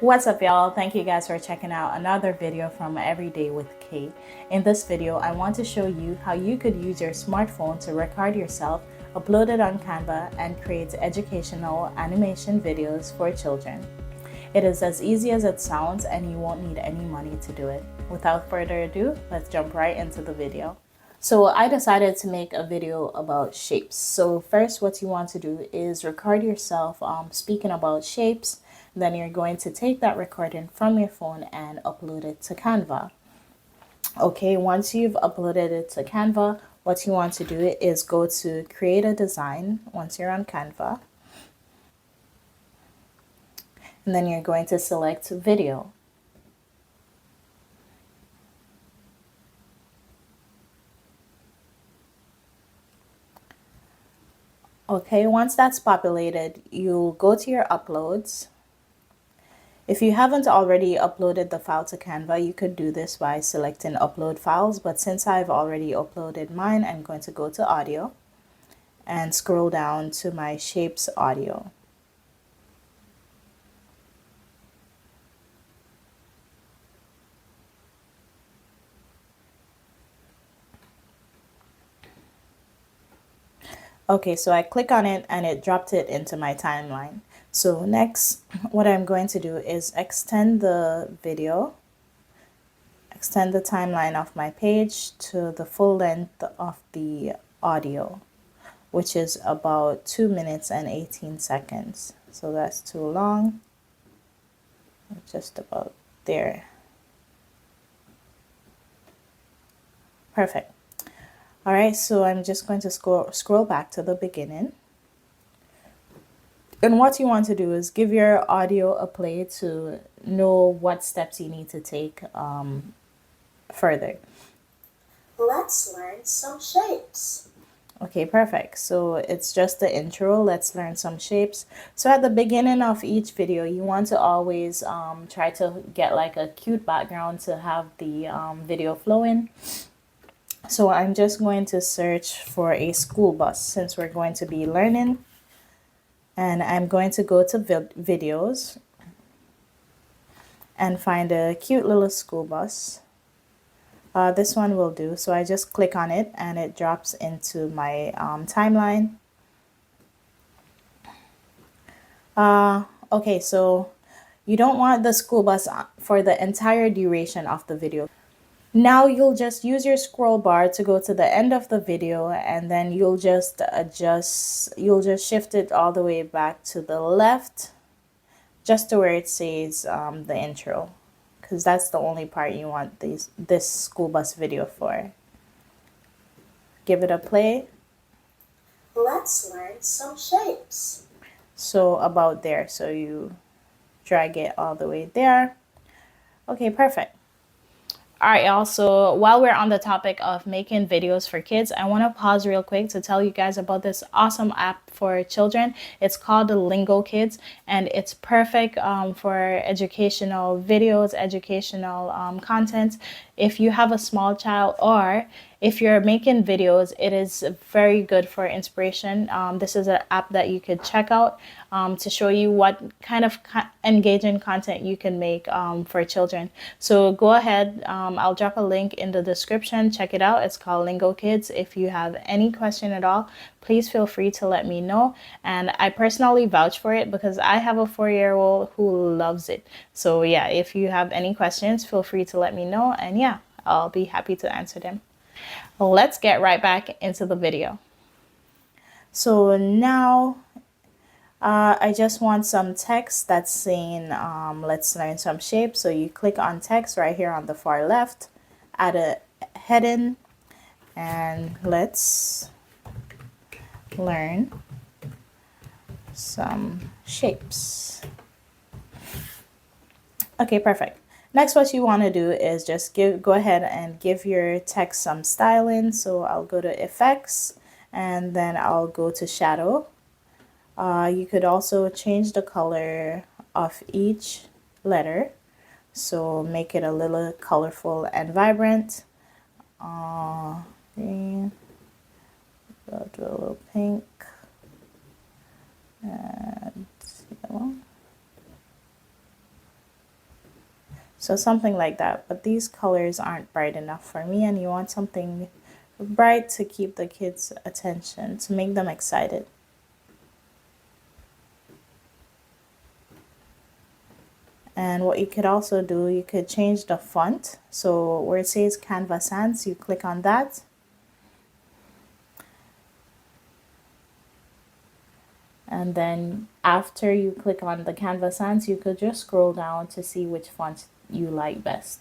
What's up, y'all? Thank you guys for checking out another video from Everyday with Kay. In this video, I want to show you how you could use your smartphone to record yourself, upload it on Canva, and create educational animation videos for children. It is as easy as it sounds, and you won't need any money to do it. Without further ado, let's jump right into the video. So I decided to make a video about shapes. So first, what you want to do is record yourself speaking about shapes. Then you're going to take that recording from your phone and upload it to Canva. Okay, once you've uploaded it to Canva, what you want to do is go to create a design once you're on Canva. And then you're going to select video. Okay, once that's populated, you'll go to your uploads. If you haven't already uploaded the file to Canva, you could do this by selecting upload files, but since I've already uploaded mine, I'm going to go to audio and scroll down to my shapes audio. Okay, so I click on it and it dropped it into my timeline. So next, what I'm going to do is extend the video, extend the timeline of my page to the full length of the audio, which is about 2 minutes and 18 seconds. So that's too long. Just about there. Perfect. All right, so I'm just going to scroll back to the beginning. And what you want to do is give your audio a play to know what steps you need to take further. Let's learn some shapes. Okay, perfect. So it's just the intro. Let's learn some shapes. So at the beginning of each video, you want to always try to get like a cute background to have the video flowing. So I'm just going to search for a school bus since we're going to be learning. And I'm going to go to videos and find a cute little school bus. This one will do. So I just click on it and it drops into my timeline. Okay, so you don't want the school bus for the entire duration of the video. Now you'll just use your scroll bar to go to the end of the video, and then you'll just shift it all the way back to the left, just to where it says the intro, because that's the only part you want this school bus video for. Give it a play. Let's learn some shapes. So about there, so you drag it all the way there. Okay, perfect. All right, y'all. So while we're on the topic of making videos for kids, I want to pause real quick to tell you guys about this awesome app for children. It's called the Lingo Kids, and it's perfect for educational videos, educational content. If you have a small child or if you're making videos, it is very good for inspiration. This is an app that you could check out to show you what kind of engaging content you can make for children. So go ahead. I'll drop a link in the description. Check it out. It's called Lingo Kids. If you have any question at all, please feel free to let me know. And I personally vouch for it because I have a 4-year-old who loves it. So yeah, if you have any questions, feel free to let me know. And yeah, I'll be happy to answer them. Let's get right back into the video. So now I just want some text that's saying let's learn some shapes. So you click on text right here on the far left, add a heading, and let's learn some shapes. Okay, perfect. Next, what you want to do is just go ahead and give your text some styling. So I'll go to effects and then I'll go to shadow. You could also change the color of each letter. So make it a little colorful and vibrant. Green, go to a little pink, and yellow. So something like that, but these colors aren't bright enough for me, and you want something bright to keep the kids' attention, to make them excited. And what you could also do, you could change the font. So where it says Canva Sans, you click on that. And then after you click on the Canva Sans, you could just scroll down to see which font you like best.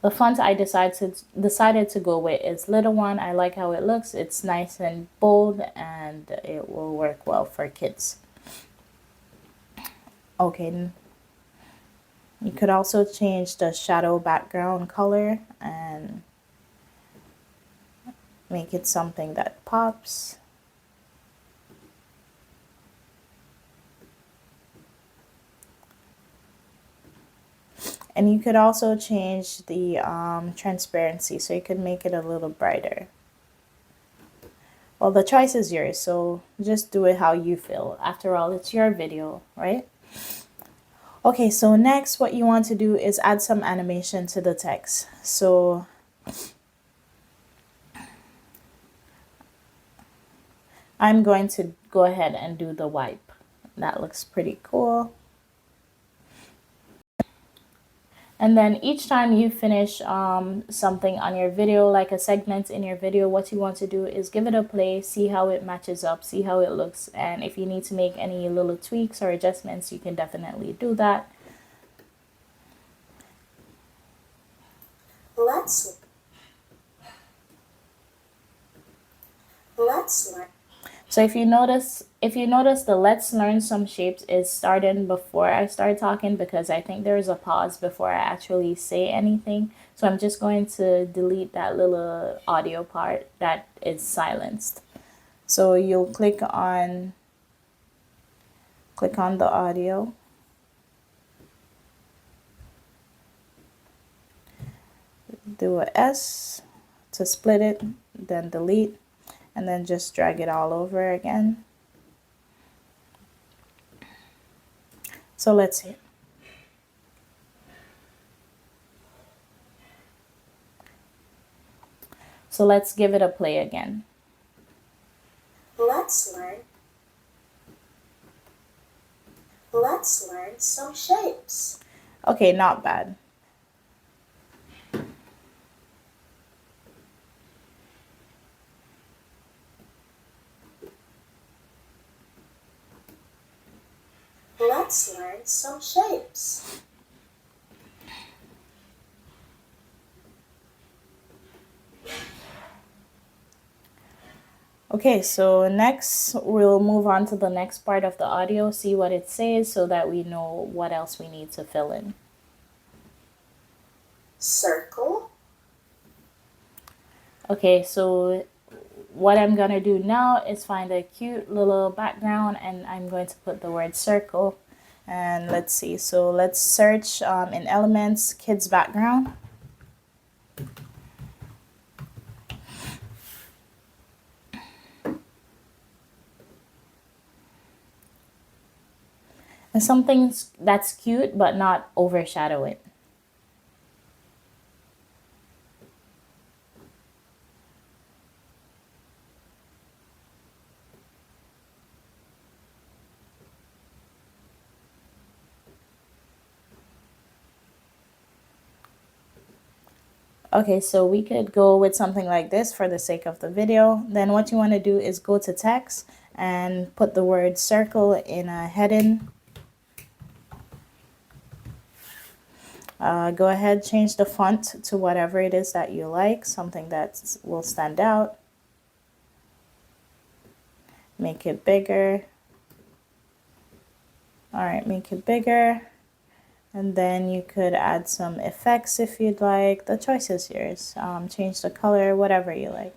The font I decided to go with is Little One. I like how it looks. It's nice and bold, and it will work well for kids. Okay, you could also change the shadow background color and make it something that pops. And you could also change the transparency, so you could make it a little brighter. Well, the choice is yours, so just do it how you feel. After all, it's your video, right? Okay, so next what you want to do is add some animation to the text. So I'm going to go ahead and do the wipe. That looks pretty cool. And then each time you finish something on your video, like a segment in your video, what you want to do is give it a play, see how it matches up, see how it looks. And if you need to make any little tweaks or adjustments, you can definitely do that. Let's learn. So if you notice the let's learn some shapes is starting before I start talking, because I think there's a pause before I actually say anything. So I'm just going to delete that little audio part that is silenced. So you'll click on the audio. Do a S to split it, then delete, and then just drag it all over again. So let's see. So let's give it a play again. Let's learn some shapes. Okay, not bad. Let's learn some shapes. Okay, so next we'll move on to the next part of the audio, see what it says so that we know what else we need to fill in. Circle. Okay, so what I'm gonna do now is find a cute little background, and I'm going to put the word circle. And let's see, so let's search in Elements, Kids Background. And something that's cute but not overshadow it. Okay, so we could go with something like this for the sake of the video. Then what you want to do is go to text and put the word circle in a heading. Go ahead, change the font to whatever it is that you like, something that will stand out. Make it bigger. All right, make it bigger. And then you could add some effects if you'd like. The choice is yours. Change the color, whatever you like.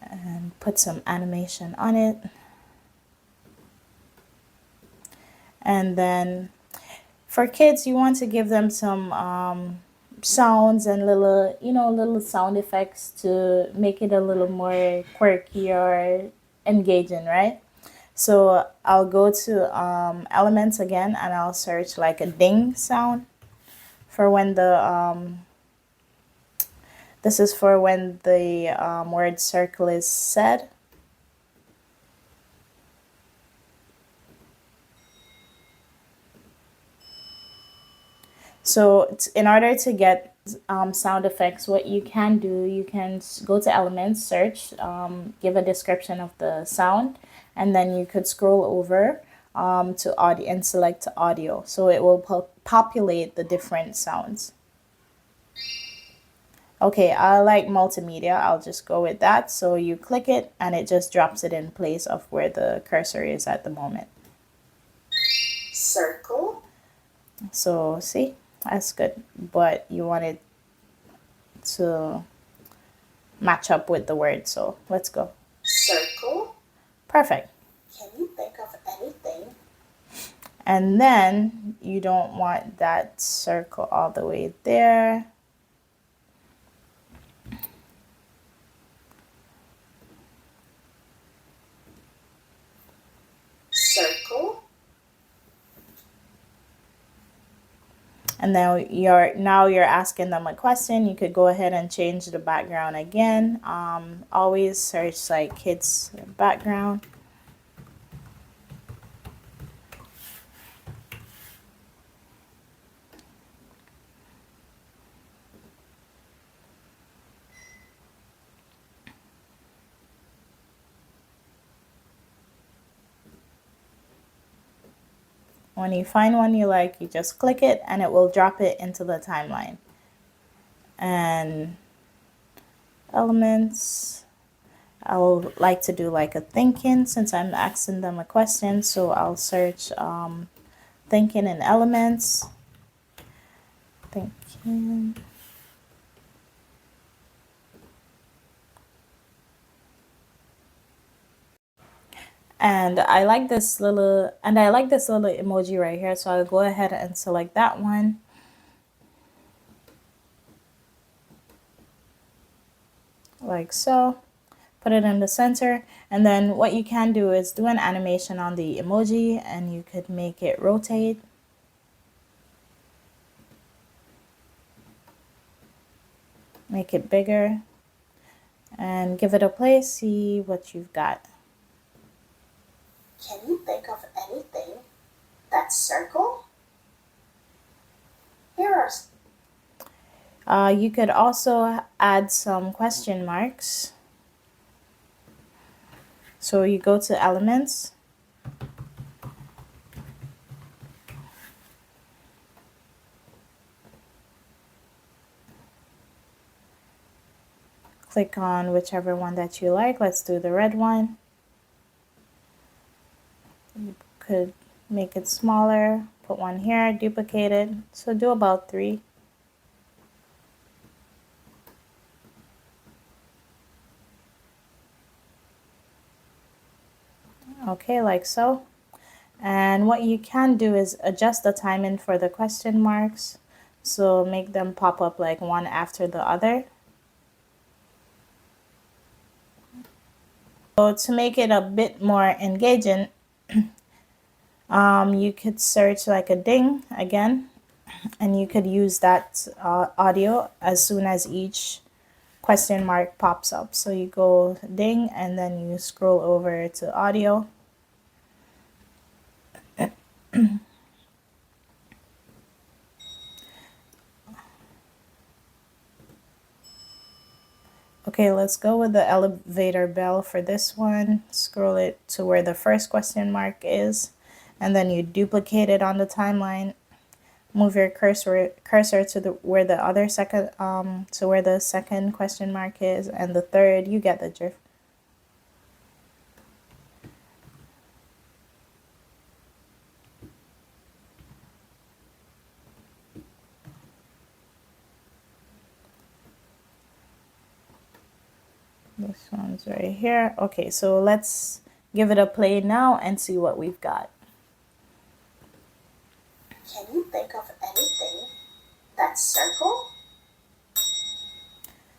And put some animation on it. And then for kids, you want to give them some sounds and little, little sound effects to make it a little more quirky or engaging, right? So I'll go to elements again, and I'll search like a ding sound for when the this is for when the word circle is said. So in order to get sound effects, what you can do, you can go to elements, search, give a description of the sound, and then you could scroll over to audio and select audio. So it will populate the different sounds. Okay, I like multimedia. I'll just go with that. So you click it and it just drops it in place of where the cursor is at the moment. Circle. So see, that's good. But you want it to match up with the word. So let's go. Circle. Perfect. Can you think of anything? And then you don't want that circle all the way there. Circle. And now you're asking them a question. You could go ahead and change the background again. Always search like kids background. When you find one you like, you just click it and it will drop it into the timeline. And elements, I would like to do like a thinking since I'm asking them a question. So I'll search thinking in elements. Thinking. And I like this little emoji right here. So I'll go ahead and select that one. Like so. Put it in the center. And then what you can do is do an animation on the emoji and you could make it rotate. Make it bigger. And give it a play. See what you've got. Can you think of anything? That circle? Here are You could also add some question marks. So you go to elements. Click on whichever one that you like. Let's do the red one. You could make it smaller, put one here, duplicate it. So do about 3. Okay, like so. And what you can do is adjust the timing for the question marks. So make them pop up like one after the other. So to make it a bit more engaging, you could search like a ding again, and you could use that audio as soon as each question mark pops up. So you go ding and then you scroll over to audio. Okay, let's go with the elevator bell for this one. Scroll it to where the first question mark is, and then you duplicate it on the timeline. Move your cursor to where the second question mark is, and the third. You get the drift. This one's right here. Okay, so let's give it a play now and see what we've got. Can you think of anything that's circle?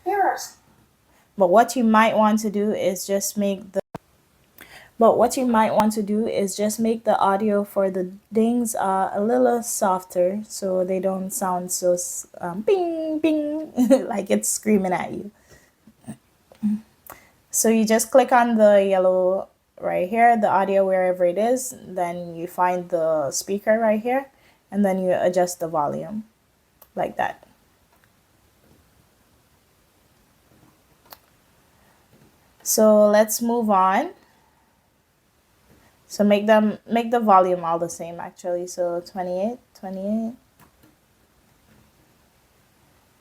Here are some. But what you might want to do is just make the audio for the dings a little softer so they don't sound so bing bing like it's screaming at you. So you just click on the yellow right here, the audio wherever it is, then you find the speaker right here, and then you adjust the volume like that. So let's move on. So make the volume all the same actually. So 28, 28.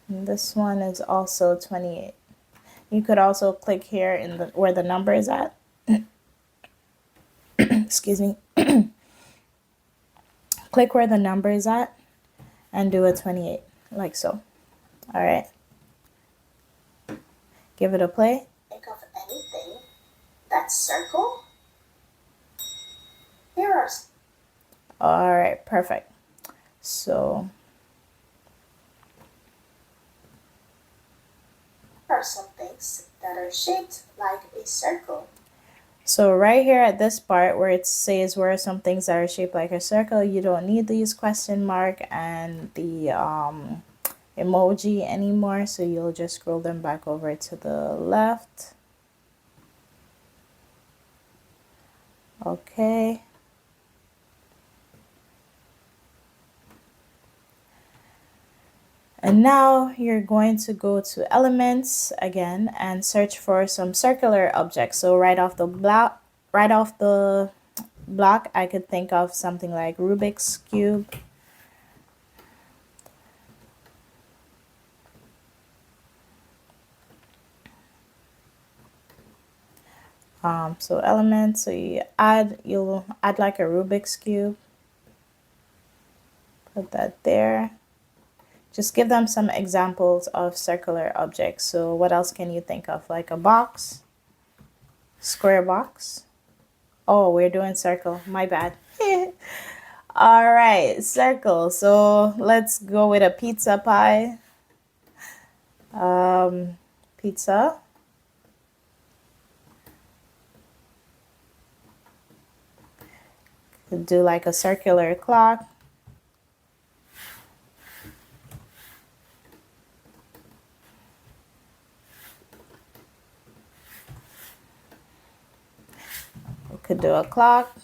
And this one is also 28. You could also click here in the where the number is at. Excuse me. Click where the number is at and do a 28 like so. All right. Give it a play. Think of anything that's circle? Here are some. All right, perfect. So Here are some things that are shaped like a circle. So right here at this part where it says where are some things that are shaped like a circle, you don't need to use question mark and the emoji anymore. So you'll just scroll them back over to the left. Okay. And now you're going to go to elements again and search for some circular objects. So right off the block, I could think of something like Rubik's Cube. So elements, so you'll add like a Rubik's Cube. Put that there. Just give them some examples of circular objects. So what else can you think of? Like a box, square box. Oh, we're doing circle. My bad. All right, circle. So let's go with a pizza pie. Pizza. Could do like a circular clock. We could do a clock.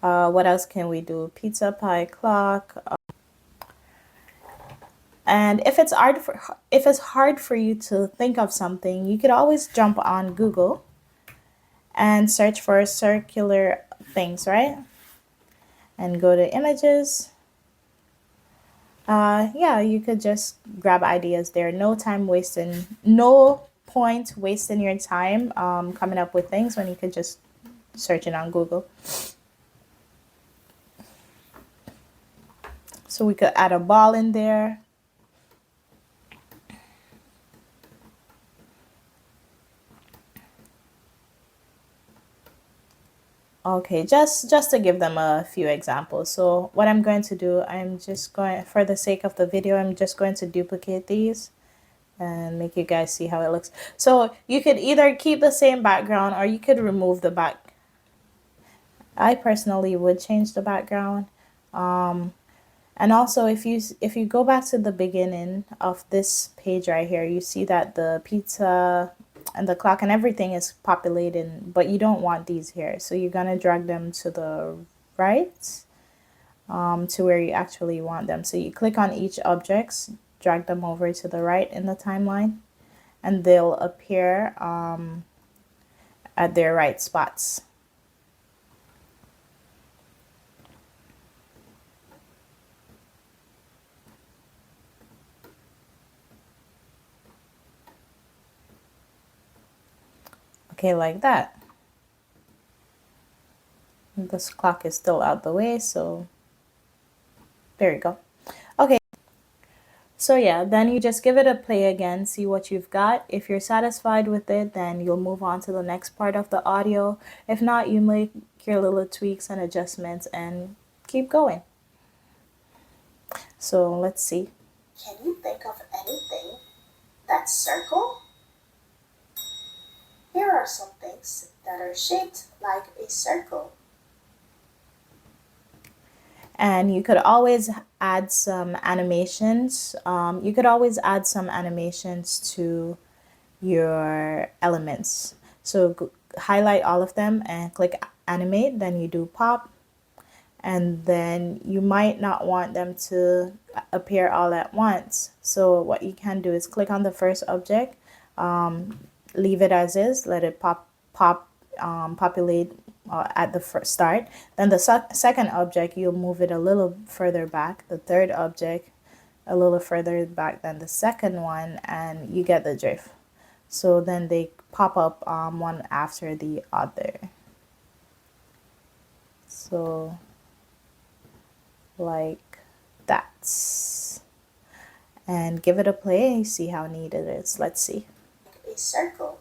What else can we do? Pizza pie clock. And if it's hard for you to think of something, you could always jump on Google and search for circular things, right? And go to images. Yeah, you could just grab ideas there. No point wasting your time coming up with things when you could just search it on Google. So we could add a ball in there. Okay, just to give them a few examples. So what I'm going to do, for the sake of the video, I'm just going to duplicate these and make you guys see how it looks. So you could either keep the same background or you could remove the back. I personally would change the background. And also if you go back to the beginning of this page right here, you see that the pizza and the clock and everything is populated, but you don't want these here. So you're gonna drag them to the right to where you actually want them. So you click on each objects, drag them over to the right in the timeline, and they'll appear at their right spots. Okay, like that. This clock is still out the way, so there you go. Okay, So yeah, then you just give it a play again, see what you've got. If you're satisfied with it, then you'll move on to the next part of the audio. If not, you make your little tweaks and adjustments and keep going. So let's see. Can you think of anything that's circle? Here are some things that are shaped like a circle. And you could always add some animations. You could always add some animations to your elements. So highlight all of them and click animate, then you do pop, and then you might not want them to appear all at once. So what you can do is click on the first object, leave it as is, let it populate at the first start. Then the second object, you'll move it a little further back. The third object a little further back than the second one, and you get the drift. So then they pop up one after the other. So like that. And give it a play and see how neat it is. Let's see. A circle.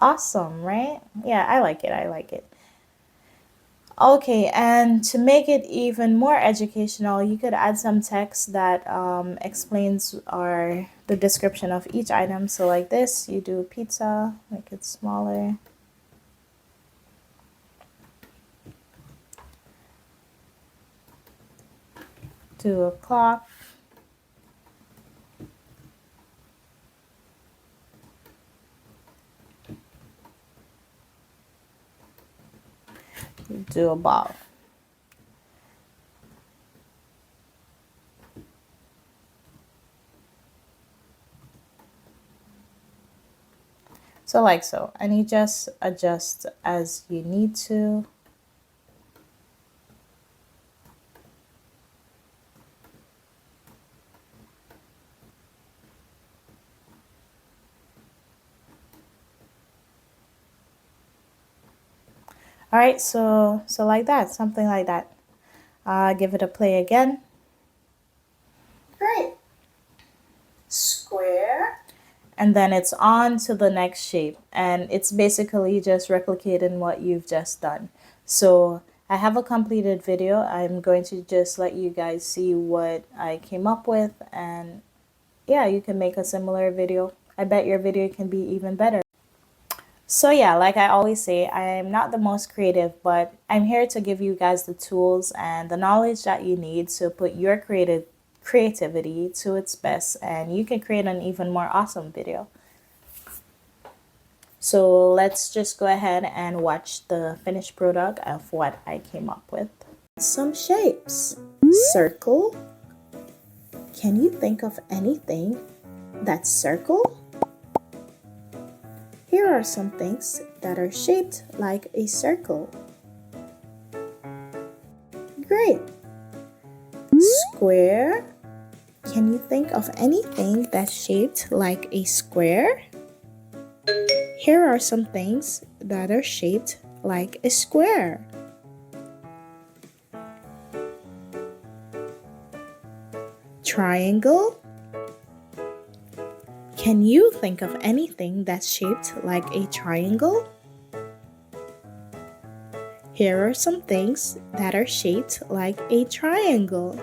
Awesome, right? Yeah, I like it. I like it. Okay, and to make it even more educational, you could add some text that explains the description of each item. So like this, you do pizza, make it smaller. Do a clock. Do a ball. So like so, and you just adjust as you need to. All right, so like that, something like that. Give it a play again. Great. Square. And then it's on to the next shape, and it's basically just replicating what you've just done. So I have a completed video. I'm going to just let you guys see what I came up with, and yeah, you can make a similar video. I bet your video can be even better. So yeah, like I always say, I'm not the most creative, but I'm here to give you guys the tools and the knowledge that you need to put your creativity to its best, and you can create an even more awesome video. So let's just go ahead and watch the finished product of what I came up with. Some shapes. Circle. Can you think of anything that's circle? Here are some things that are shaped like a circle. Great. Square. Can you think of anything that's shaped like a square? Here are some things that are shaped like a square. Triangle. Can you think of anything that's shaped like a triangle? Here are some things that are shaped like a triangle.